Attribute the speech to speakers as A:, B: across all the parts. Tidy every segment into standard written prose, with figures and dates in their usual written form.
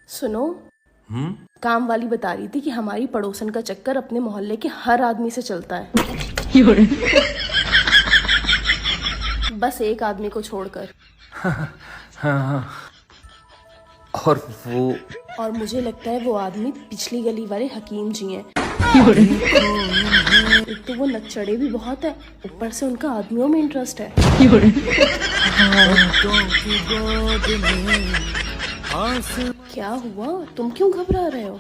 A: सुनो। काम वाली बता रही थी कि हमारी पड़ोसन का चक्कर अपने मोहल्ले के हर आदमी से चलता है। बस एक आदमी को छोड़कर।
B: हाँ। और
A: मुझे लगता है वो आदमी पिछली गली वाले हकीम जी हैं। एक तो वो नक्चड़े भी बहुत है, ऊपर से उनका आदमियों में इंटरेस्ट है। क्या हुआ, तुम क्यों घबरा रहे हो?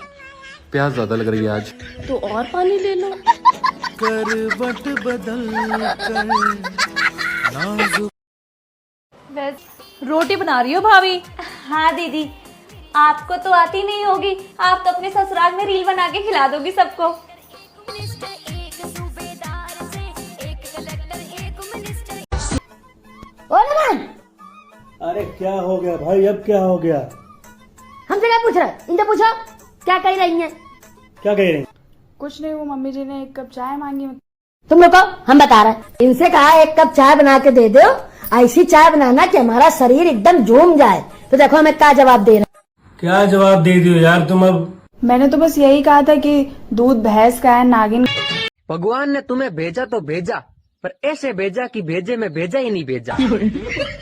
B: प्यास ज्यादा लग रही है आज।
A: तो और पानी ले लो।
C: करवट बदल कर
D: रोटी बना रही हो भाभी?
E: हाँ दीदी, आपको तो आती नहीं होगी, आप तो अपने ससुराल में रील बना के खिला दोगी सबको।
F: अरे क्या हो गया भाई, अब क्या हो गया?
G: हमसे क्या पूछ रहा है? इनसे पूछो क्या कह रही हैं?
F: क्या कह रही हैं?
D: कुछ नहीं, वो मम्मी जी ने 1 कप चाय मांगी।
G: तुम लोग हम बता रहे हैं। इनसे कहा 1 कप चाय बना के दे दो, ऐसी चाय बनाना कि हमारा शरीर एकदम झूम जाए। तो देखो हमें क्या जवाब दे रहे हैं।
F: क्या जवाब दे दियो यार तुम अब?
D: मैंने तो बस यही कहा था कि दूध भैंस का है, नागिन।
H: भगवान ने तुम्हें भेजा तो भेजा, पर ऐसे भेजा कि भेजे में भेजा ही नहीं भेजा।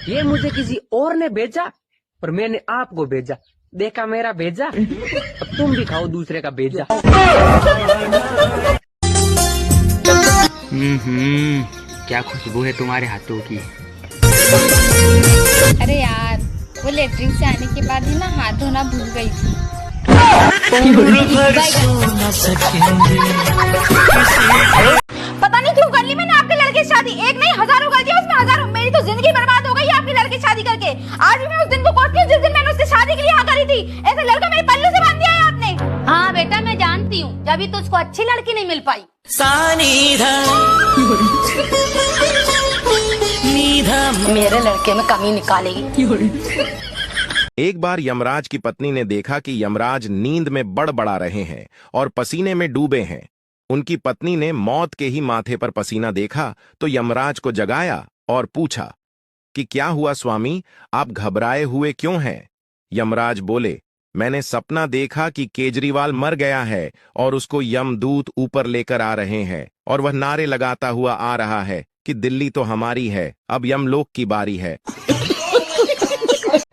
H: ये मुझे किसी और ने भेजा, पर मैंने आपको भेजा। देखा मेरा भेजा, अब तुम भी खाओ दूसरे का भेजा। क्या खुशबू है तुम्हारे हाथों की।
I: अरे यार, वो लेटरिन से आने के बाद ही ना हाथ धोना भूल गई थी।
E: पता नहीं क्यों कर ली मैंने आपके लड़के की शादी। एक नहीं हजारों गलतियां, उसमें हजारों। मेरी तो जिंदगी बर्बाद हो गई आपके लड़के की शादी करके। आज भी मैं उस दिन को कोसती हूँ जिस दिन मैंने उससे शादी के लिए हाँ करी थी। ऐसे लड़का मेरे पल्लू से बांध दिया है आपने।
I: हाँ बेटा, मैं जानती हूँ, जब भी तुझको अच्छी लड़की नहीं मिल पाई। मेरे लड़के में कमी निकालेगी।
J: एक बार यमराज की पत्नी ने देखा कि यमराज नींद में बड़बड़ा रहे हैं और पसीने में डूबे हैं। उनकी पत्नी ने मौत के ही माथे पर पसीना देखा तो यमराज को जगाया और पूछा कि क्या हुआ स्वामी, आप घबराए हुए क्यों हैं? यमराज बोले, मैंने सपना देखा कि केजरीवाल मर गया है और उसको यमदूत ऊपर लेकर आ रहे हैं और वह नारे लगाता हुआ आ रहा है कि दिल्ली तो हमारी है, अब यमलोक की बारी है।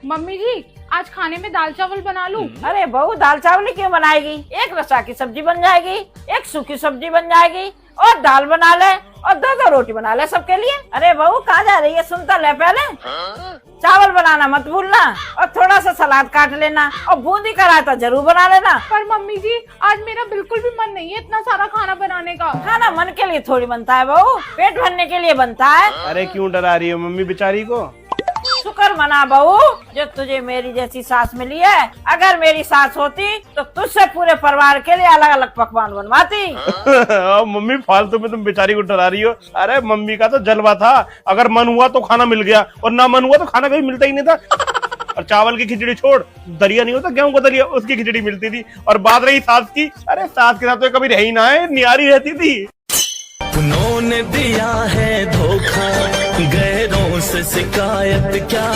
D: मम्मी जी, आज खाने में दाल चावल बना लूं?
K: अरे बहू, दाल चावल क्यों बनाएगी? एक रसा की सब्जी बन जाएगी, एक सूखी सब्जी बन जाएगी, और दाल बना ले और 2 रोटी बना ले सबके लिए। अरे बहू, कहाँ जा रही है? सुनता ले पहले। चावल बनाना मत भूलना और थोड़ा सा सलाद काट लेना और बूंदी का रायता जरूर बना लेना।
D: पर मम्मी जी, आज मेरा बिल्कुल भी मन नहीं है इतना सारा खाना बनाने का।
K: खाना मन के लिए थोड़ी बनता है बहू, पेट भरने के लिए बनता है।
F: अरे क्यों डरा रही हो मम्मी बेचारी को?
K: शुक्र मना बहू जो तुझे मेरी जैसी सास मिली है। अगर मेरी सास होती तो तुझसे पूरे परिवार के लिए अलग अलग पकवान बनवाती।
F: मम्मी फालतू में तुम बेचारी को डरा रही हो। अरे मम्मी का तो जलवा था, अगर मन हुआ तो खाना मिल गया और ना मन हुआ तो खाना कभी मिलता ही नहीं था। और चावल की खिचड़ी छोड़, दरिया नहीं होता गेहूं का दरिया, उसकी खिचड़ी मिलती थी। और बात रही सास की, अरे सास के साथ तो कभी रही ना है, नियारी रहती थी।
C: उन्होंने दिया है धोखा, गैरों से शिकायत क्या।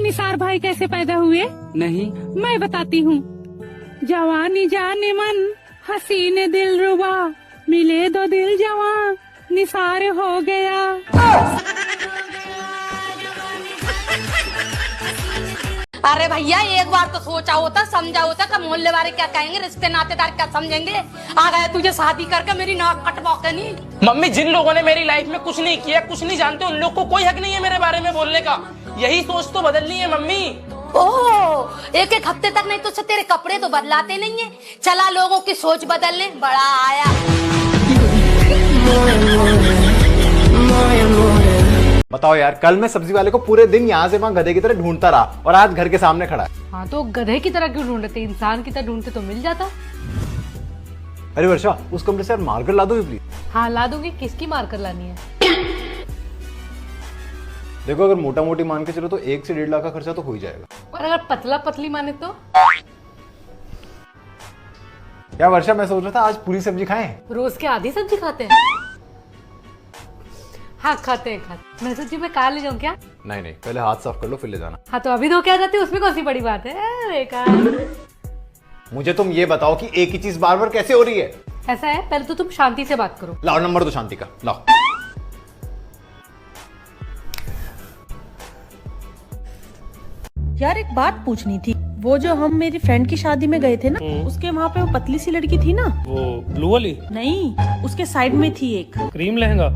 L: निसार भाई कैसे पैदा हुए?
H: नहीं,
L: मैं बताती हूँ। जवानी जाने मन, हसीने दिल रुबा, मिले 2 दिल जवां, निसार हो गया।
I: अरे भैया, एक बार तो सोचा होता, समझा होता कि मोहल्ले वाले क्या कहेंगे, रिश्ते नातेदार क्या समझेंगे। आ गया तुझे शादी करके मेरी नाक कटवा के। नहीं
H: मम्मी, जिन लोगों ने मेरी लाइफ में कुछ नहीं किया, कुछ नहीं जानते, उन लोग को कोई हक नहीं है मेरे बारे में बोलने का। यही सोच तो बदलनी है मम्मी।
I: ओह, 1 हफ्ते तक नहीं तो तेरे कपड़े तो बदलाते नहीं है। चला लोगों की सोच बदलने, बड़ा आया।
B: बताओ यार, कल मैं सब्जी वाले को पूरे दिन यहाँ से वहाँ गधे की तरह ढूंढता रहा और आज घर के सामने खड़ा है।
D: हाँ तो गधे की तरह क्यों ढूंढते? इंसान की तरह ढूंढते तो मिल जाता।
B: अरे वर्षा, उस कमरे से यार मारकर ला दोगे प्लीज?
D: हाँ ला दूंगी, किसकी मारकर लानी है?
B: देखो, अगर मोटा मोटी मान के चलो तो 1 से 1.5 लाख का खर्चा तो हो ही जाएगा।
D: और अगर पतला पतली माने तो?
B: क्या वर्षा, मैं सोच रहा था आज पूरी सब्जी खाएं।
D: रोज के आधी सब्जी खाते हैं।
I: हाँ खाते हैं। मैं सोची मैं कार ले जाऊँ क्या?
B: नहीं नहीं, पहले हाथ साफ कर लो फिर ले जाना।
I: हाँ तो अभी धो के आ जाती, उसमें कौन सी बड़ी बात है बेकार।
B: मुझे तुम ये बताओ कि एक ही चीज बार बार कैसे हो रही है?
I: ऐसा है, पहले तो तुम शांति से बात करो।
B: लाओ नंबर दो शांति का, लाओ।
A: यार एक बात पूछनी थी, वो जो हम मेरी फ्रेंड की शादी में गए थे ना, उसके वहाँ पे वो पतली सी लड़की थी ना,
F: वो ब्लू वाली?
A: नहीं उसके साइड में थी एक,
F: क्रीम लहंगा?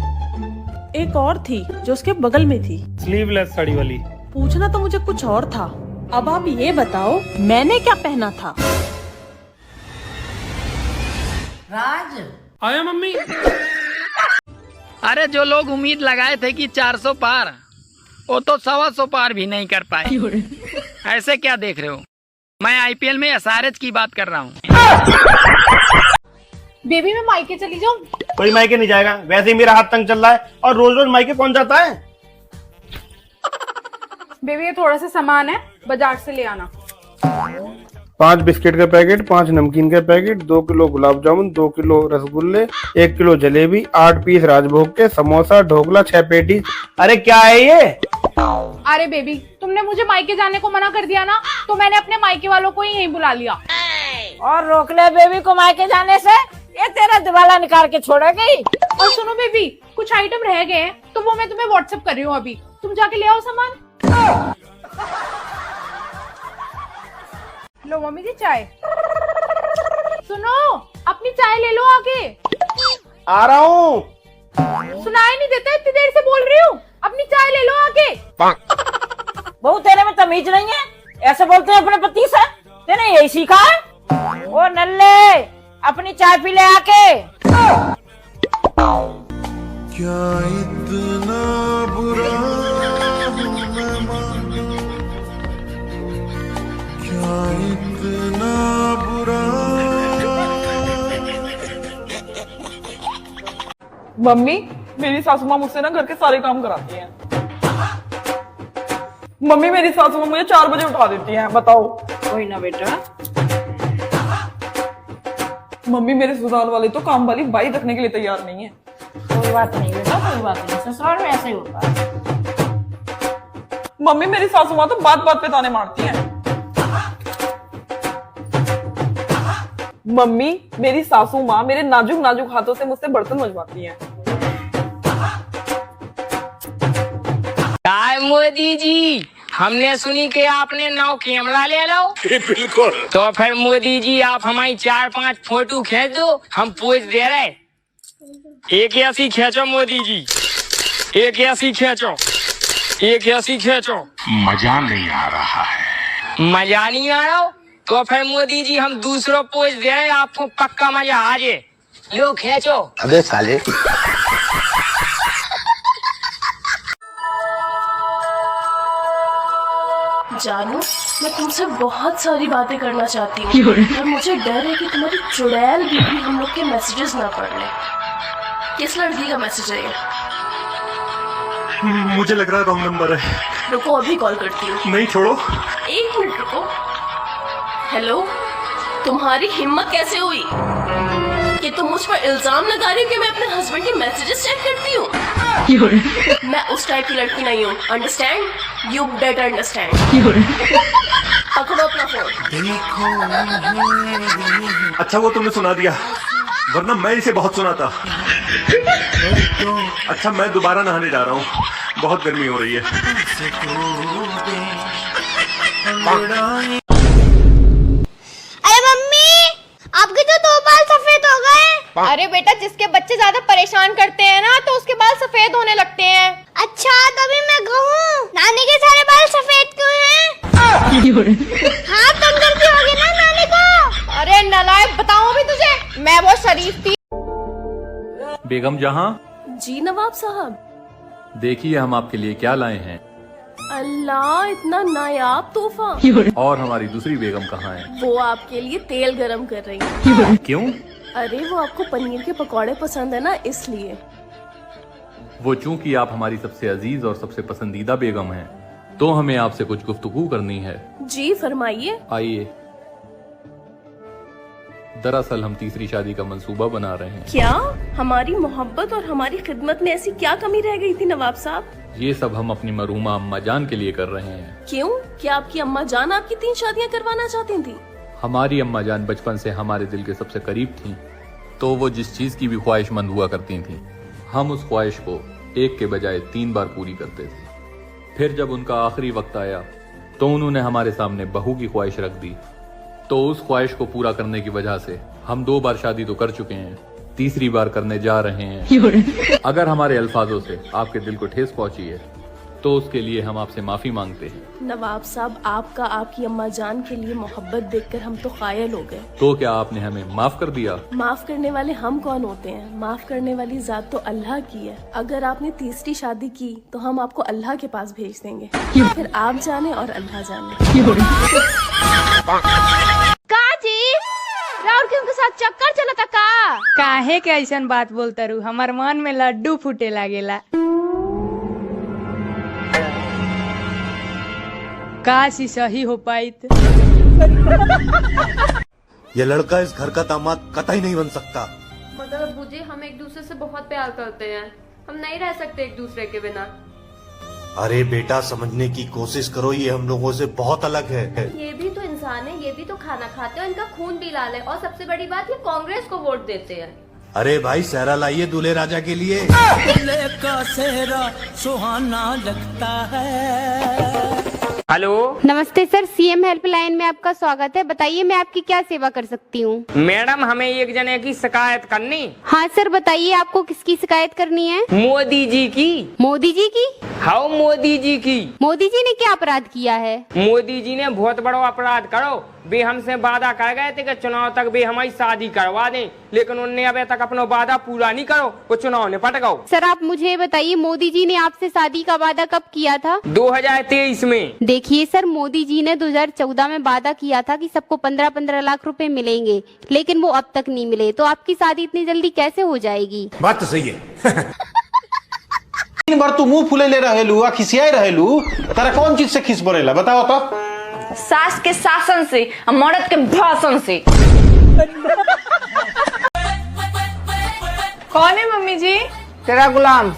A: एक और थी जो उसके बगल में थी,
F: स्लीवलेस साड़ी वाली।
A: पूछना तो मुझे कुछ और था। अब आप ये बताओ मैंने क्या पहना था?
K: राज
F: आया मम्मी।
H: अरे जो लोग उम्मीद लगाए थे कि 400 पार, वो तो 125 पार भी नहीं कर पाए। ऐसे क्या देख रहे हो? मैं आईपीएल में एसआरएच की बात कर रहा हूँ।
D: बेबी मैं मायके चली जाऊँ?
F: कोई मायके नहीं जाएगा, वैसे ही मेरा हाथ तंग चल रहा है और रोज रोज मायके कौन जाता है?
D: बेबी ये थोड़ा सा सामान है, बाजार से ले आना।
F: 5 बिस्किट का पैकेट, 5 नमकीन का packet, 2 kilo gulab jamun, 2 kilo रसगुल्ले, 1 किलो जलेबी, 8 पीस राजभोग के, समोसा, ढोकला, 6 पेटी। अरे क्या है ये?
D: अरे बेबी तुमने मुझे मायके जाने को मना कर दिया ना, तो मैंने अपने मायके वालों को ही यहीं बुला लिया।
K: और रोक ले बेबी को मायके जाने से, ये तेरा दिवाला निकाल के छोड़ेगी।
D: और सुनो बेबी, कुछ आइटम रह गए हैं तो वो मैं तुम्हें व्हाट्सएप कर रही हूँ, अभी तुम जाके ले आओ सामान। लो मम्मी जी चाय। सुनो अपनी चाय ले लो आके।
F: आ रहा हूँ।
D: सुनाई नहीं देता, इतनी देर से बोल रही हूँ, अपनी चाय ले लो आके।
K: बहू तेरे में तमीज नहीं है, ऐसे बोलते हैं अपने पति से? तेने यही सीखा है? ओ नल्ले अपनी चाय पी ले आके।
C: क्या इतना बुरा हूँ मैं मानो, क्या इतना बुरा।
M: मम्मी मेरी सासू माँ मुझसे ना घर के सारे काम कराती हैं। मम्मी मेरी सासू माँ मुझे 4 बजे उठा देती हैं, बताओ।
K: कोई ना बेटा।
M: मम्मी मेरे ससुराल वाले तो काम वाली बाई रखने के लिए तैयार नहीं है।
K: कोई बात नहीं बेटा, कोई बात नहीं, ससुराल में ऐसे ही होता है।
M: मम्मी मेरी सासू माँ तो बात बात पे ताने मारती हैं। मम्मी मेरी सासू माँ मेरे नाजुक नाजुक हाथों से मुझसे बर्तन मजवाती हैं।
H: मोदी जी हमने सुनी कि आपने 9 कैमरा ले लो।
F: बिल्कुल।
H: तो फिर मोदी जी आप हमारी 4-5 फोटो खींच दो, हम पोज दे रहे। एक ऐसी खींचो मोदी जी, एक ऐसी खींचो, एक ऐसी खींचो।
C: मजा नहीं आ रहा है।
H: मजा नहीं आ रहा हो? तो फिर मोदी जी हम दूसरा पोज दे रहे, आपको पक्का मजा आ जाए। लो खींचो।
C: अबे साले।
A: जानू मैं तुमसे बहुत सारी बातें करना चाहती हूँ, पर मुझे डर है कि तुम्हारी चुड़ैल बीबी हम लोग के मैसेजेस ना पढ़ ले। किस लड़की का मैसेज है ये?
C: मुझे लग रहा है रॉन्ग नंबर है।
A: रुको अभी कॉल करती हूँ।
C: नहीं छोड़ो।
A: 1 मिनट रुको। हेलो, तुम्हारी हिम्मत कैसे हुई कि तुम मुझ पर इल्जाम लगा रही हो कि मैं अपने हस्बैंड के मैसेजेस चेक करती हूँ? मैं उस टाइप की लड़की नहीं हूँ, अंडरस्टैंड? You better understand. पकड़ो अपना फोन।
C: अच्छा वो तुमने सुना दिया, वरना मैं इसे बहुत सुना था। अच्छा मैं दोबारा नहाने जा रहा हूँ, बहुत गर्मी हो रही है।
E: अरे मम्मी आपके तो 2 बाल सफेद हो गए। अरे बेटा जिसके बच्चे ज्यादा परेशान करते हैं ना तो उसके बाल सफेद होने लगते हैं। अच्छा तभी मैं कहूँ नानी के सारे बाल सफेद क्यों हैं? हाँ तुम करती होगी ना नानी को। अरे नालायक बताऊँ भी तुझे, मैं बहुत शरीफ थी।
N: बेगम जहां।
A: जी नवाब साहब।
N: देखिए हम आपके लिए क्या लाए हैं।
A: अल्लाह इतना नायाब तोहफा।
N: और हमारी दूसरी बेगम कहाँ है?
A: वो आपके लिए तेल गरम कर रही है।
N: क्यों?
A: अरे वो आपको पनीर के पकौड़े पसंद है ना, इसलिए।
N: वो चूंकि आप हमारी सबसे अजीज और सबसे पसंदीदा बेगम हैं, तो हमें आपसे कुछ गुफ्तगू करनी है।
A: जी फरमाइए।
N: आइए। दरअसल हम तीसरी शादी का मंसूबा बना रहे हैं।
A: क्या हमारी मोहब्बत और हमारी खिदमत में ऐसी क्या कमी रह गई थी नवाब साहब?
N: ये सब हम अपनी मरूमा अम्मा जान के लिए कर रहे हैं।
A: क्यों? क्या आपकी अम्मा जान आपकी 3 शादियां करवाना चाहती थी?
N: हमारी अम्मा जान बचपन से हमारे दिल के सबसे करीब थीं, तो वो जिस चीज की भी ख्वाहिशमंद हुआ करती थीं, हम उस ख्वाहिश को एक के बजाय 3 बार पूरी करते थे। फिर जब उनका आखिरी वक्त आया तो उन्होंने हमारे सामने बहू की ख्वाहिश रख दी, तो उस ख्वाहिश को पूरा करने की वजह से हम 2 बार शादी तो कर चुके हैं, तीसरी बार करने जा रहे हैं। अगर हमारे अल्फाजों से आपके दिल को ठेस पहुंची है तो उसके लिए हम आपसे माफी मांगते हैं।
A: नवाब साहब, आपका आपकी अम्मा जान के लिए मोहब्बत देखकर हम तो कायल हो गए।
N: तो क्या आपने हमें माफ कर दिया?
A: माफ करने वाले हम कौन होते हैं? माफ करने वाली जात तो अल्लाह की है। अगर आपने तीसरी शादी की तो हम आपको अल्लाह के पास भेज देंगे, फिर आप जाने और अल्लाह जाने।
D: काजी राउर के उनके साथ चक्कर चला था का?
L: काहे के ऐसन बात बोलता रू? हमार मन में लड्डू फूटे लागेला। काश ही सही हो पाई।
O: ये लड़का इस घर का दामाद कतई नहीं बन सकता।
P: मगर अब्बूजी, हम एक दूसरे से बहुत प्यार करते हैं, हम नहीं रह सकते एक दूसरे के बिना।
O: अरे बेटा, समझने की कोशिश करो, ये हम लोगों से बहुत अलग है।
P: ये भी तो इंसान है, ये भी तो खाना खाते हैं, इनका खून भी लाल है, और सबसे बड़ी बात ये कांग्रेस को वोट देते हैं।
O: अरे भाई, सहरा लाइए दूल्हे राजा के लिए।
Q: का सेहरा सुहाना लगता है।
R: हेलो,
E: नमस्ते सर, सीएम हेल्पलाइन में आपका स्वागत है। बताइए मैं आपकी क्या सेवा कर सकती हूँ?
R: मैडम, हमें एक जने की शिकायत करनी।
E: हाँ सर, बताइए आपको किसकी शिकायत करनी है?
R: मोदी जी की।
E: मोदी जी की?
R: हाँ, मोदी जी की।
E: मोदी जी ने क्या अपराध किया है?
R: मोदी जी ने बहुत बड़ा अपराध करो। वे हमसे वादा कर गए थे कि चुनाव तक वे हमारी शादी करवा दें, लेकिन उन्होंने अभी तक अपना वादा पूरा नहीं करो, वो चुनाव निपट गए।
E: सर आप मुझे बताइए, मोदी जी ने आपसे शादी का वादा कब किया था?
R: 2023 में।
E: देखिए सर, मोदी जी ने 2014 में वादा किया था कि सबको 15-15 लाख रुपए मिलेंगे, लेकिन वो अब तक नहीं मिले, तो आपकी शादी इतनी जल्दी कैसे हो जाएगी?
O: बात तो सही है।
F: 3 बार तू मुंह फुले ले रहेलू, खिसियाई रहेलू, तेरा कौन चीज से खिस पड़ेला बताओ तो?
K: सास के शासन से, मर्द के भाषण से।
D: कौन है मम्मी जी?
H: तेरा गुलाम।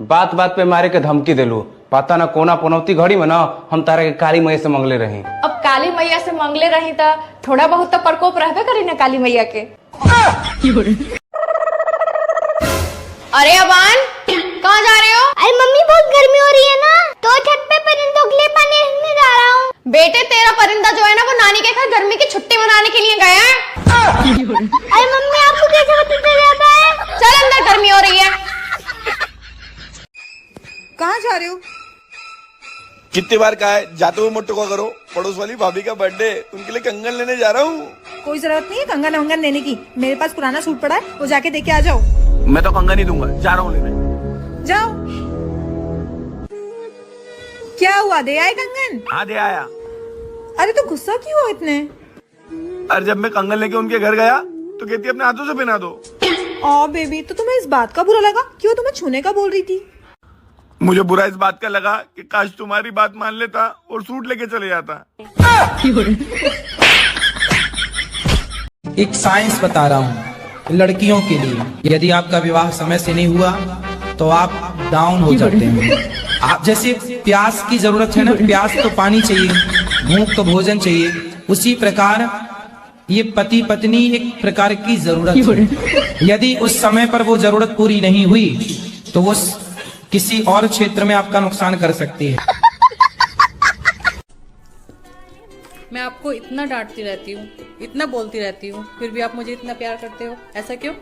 H: बात बात पे मारे के धमकी देलू, पता ना कोना पनौती घड़ी में ना हम तारा के काली मैया से मंगले रही।
D: अब काली मैया से मंगले रही था, थोड़ा बहुत तो प्रकोप रहबे करी ना काली मैया के।
E: अरे अबान, कहाँ जा रहे हो? अरे मम्मी, बहुत गर्मी हो रही है ना, तो छत पे परिंदों के लिए पानी रखने जा रहा हूँ। बेटे, तेरा परिंदा जो है ना, वो नानी के घर गर्मी की छुट्टी मनाने के लिए गया है। अरे मम्मी, आपको कैसे पता चल जाता है? चल अंदर, गर्मी हो रही है।
S: कहाँ जा रहे हो?
C: कितनी बार कहा है जाते हुए मोटो को करो, पड़ोस वाली भाभी का बर्थडे, उनके लिए कंगन लेने जा रहा हूँ।
S: कोई जरूरत नहीं है कंगन वंगन लेने की, मेरे पास पुराना सूट पड़ा है, वो जाके देके आ जाओ।
C: मैं तो कंगन ही दूंगा, जा रहा हूँ लेने।
S: जाओ। क्या हुआ, दे आए कंगन?
C: हाँ, दे आया।
S: अरे तो गुस्सा क्यों हो इतने?
C: अरे जब मैं कंगन लेके उनके घर गया तो कहती अपने हाथों से पहना दो।
S: ओ बेबी, तो तुम्हें इस बात का बुरा लगा? क्यों, तुम्हें छूने का बोल रही थी।
C: मुझे बुरा इस बात का लगा कि काश तुम्हारी बात मान लेता और सूट लेके चले जाता।
Q: एक साइंस बता रहा हूँ लड़कियों के लिए, यदि आपका विवाह समय से नहीं हुआ तो आप डाउन हो जाते हैं। आप जैसे प्यास की जरूरत है ना, प्यास तो पानी चाहिए, भूख तो भोजन चाहिए, उसी प्रकार ये पति पत्नी एक प्रकार की जरूरत है। यदि उस समय पर वो जरूरत पूरी नहीं हुई तो वो किसी और क्षेत्र में आपका नुकसान कर सकती है।
T: मैं आपको इतना डांटती रहती हूँ, इतना बोलती रहती हूँ, फिर भी आप मुझे इतना प्यार करते हो, ऐसा क्यों?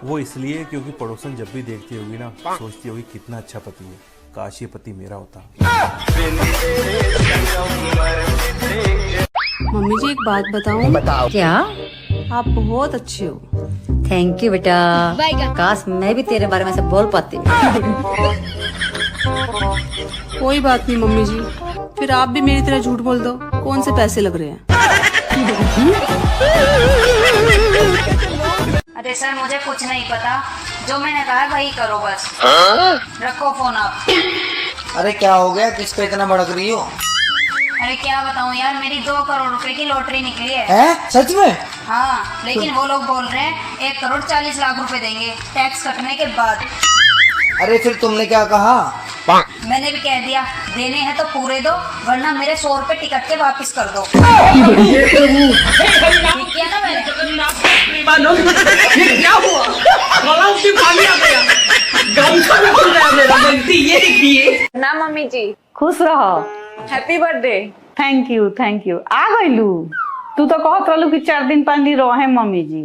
U: वो इसलिए क्योंकि पड़ोसन जब भी देखती होगी ना, सोचती होगी कितना अच्छा पति है, काश ये पति मेरा होता।
V: मम्मी जी, एक बात बताऊं?
W: बताओ। क्या?
V: आप बहुत अच्छे हो।
W: थैंक यू बेटा, काश मैं भी तेरे बारे में सब बोल पाती।
V: कोई बात नहीं मम्मी जी, फिर आप भी मेरी तरह झूठ बोल दो, कौन से पैसे लग रहे हैं?
X: अरे सर, मुझे कुछ नहीं पता, जो मैंने कहा वही करो बस। रखो फोन आप।
Y: अरे क्या हो गया, किस पे इतना भड़क रही हो?
X: अरे क्या बताऊं यार, मेरी 2 करोड़ रुपए की लॉटरी निकली है।
B: सच में?
X: हाँ, लेकिन वो लोग बोल रहे हैं 1 करोड़ 40 लाख रुपए देंगे टैक्स कटने के बाद।
B: अरे फिर तुमने क्या कहा?
X: मैंने भी कह दिया, देने हैं तो पूरे दो, वरना मेरे 100 रुपए टिकट के वापस कर दो। ठीक किया ना मैंने?
K: क्या हुआ? पानी आ गया। गमछा भी खुल गया मेरा, गलती ये दिखिए ना। मम्मी जी खुश रहो, happy birthday. Thank you thank you. आ गईलू? तू तो कहत रहलू कि 4 दिन 5 दिन रहे मम्मी जी।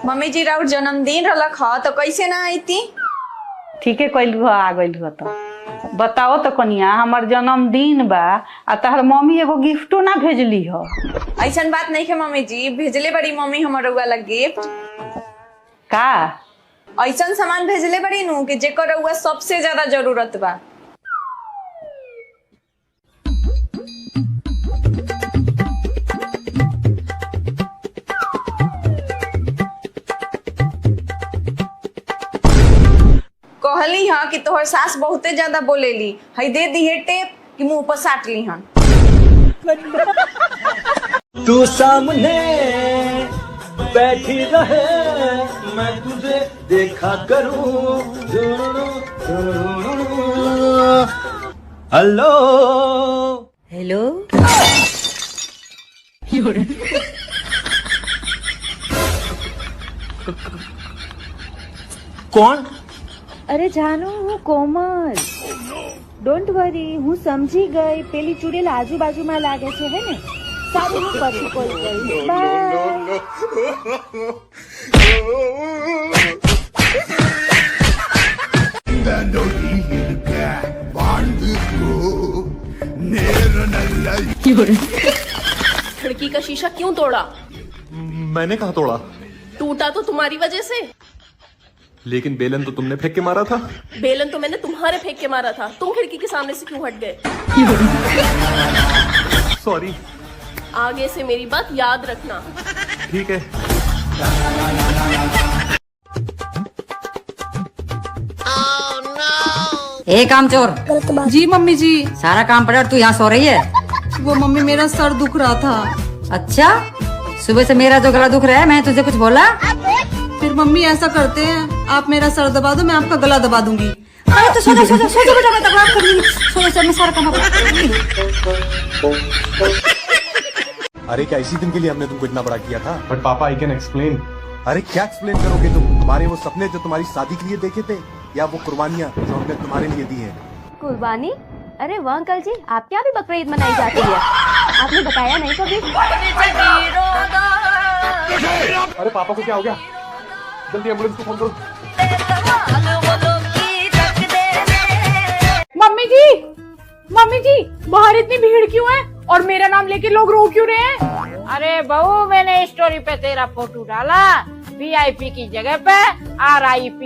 K: मम्मी जी राउर जन्मदिन रलक ह तो कैसे ना आईती? ठीक है कहलू, आ गईलू। तो बताओ तो कनिया, हमार जन्मदिन बा आ तहर मम्मी एगो गिफ्टो ना भेजली हो। ऐसन बात नहीं है मम्मी जी, भेजले बड़ी मम्मी हमार रउआ ला गिफ्ट। का ऐसन सामान भेजले बड़ी नु कि जेकर रउआ सबसे ज्यादा जरूरत बा। कहली हाँ कि तोहर सास बहुते ज्यादा बोलेली, हई दे दी है टेप कि मुंह पर साट ली हन।
G: तू सामने बैठी रहे, मैं तुझे देखा करूं। Hello
W: hello.
G: कौन?
I: અરે જાનુ હું કોમલ. ડોન્ટ વરી, હું સમજી ગઈ. પેલી ચૂડેલ આજુબાજુમાં લાગે છે હે ને? સારું, હું પછી કોલ કરીશ. બાય.
A: खिड़की का शीशा क्यों तोड़ा?
N: मैंने कहा तोड़ा?
A: टूटा तो तुम्हारी वजह से।
N: लेकिन बेलन तो तुमने फेंक के मारा था।
A: बेलन तो मैंने तुम्हारे फेंक के मारा था, तुम खिड़की के सामने से क्यों हट गए?
N: सॉरी।
A: आगे से मेरी बात याद रखना।
N: ठीक है।
W: ए काम चोर।
V: जी मम्मी जी।
W: सारा काम पड़ा, तू यहाँ सो रही है?
V: वो मम्मी मेरा सर दुख रहा था।
W: अच्छा, सुबह से मेरा जो गला दुख रहा है, मैं तुझे कुछ बोला?
V: फिर मम्मी ऐसा करते हैं, आप मेरा सर दबा दो, मैं आपका गला दबा दूंगी।
W: अरे तो सो जा बेटा, मैं तकरार कर रही हूँ। सो जा, मैं सारा काम
O: अरे क्या इसी दिन के लिए हमने तुमको इतना बड़ा किया था? बट पापा आई कैन एक्सप्लेन। अरे क्या एक्सप्लेन करोगे तुम? हमारे वो सपने जो तुम्हारी शादी के लिए देखे थे, या वो कुर्बानियाँ जो हमने तुम्हारे लिए दी हैं?
P: कुर्बानी? अरे वाह अंकल जी, आपके यहाँ भी बकरीद मनाई जाती है, आपने बताया नहीं कभी।
O: अरे पापा को क्या हो गया? जल्दी एम्बुलेंस को फोन करो।
D: मम्मी जी बाहर इतनी भीड़ क्यों है और मेरा नाम लेके लोग रो क्यों रहे हैं?
K: अरे बहू, मैंने स्टोरी पे तेरा फोटो डाला, VIP की जगह पे RIP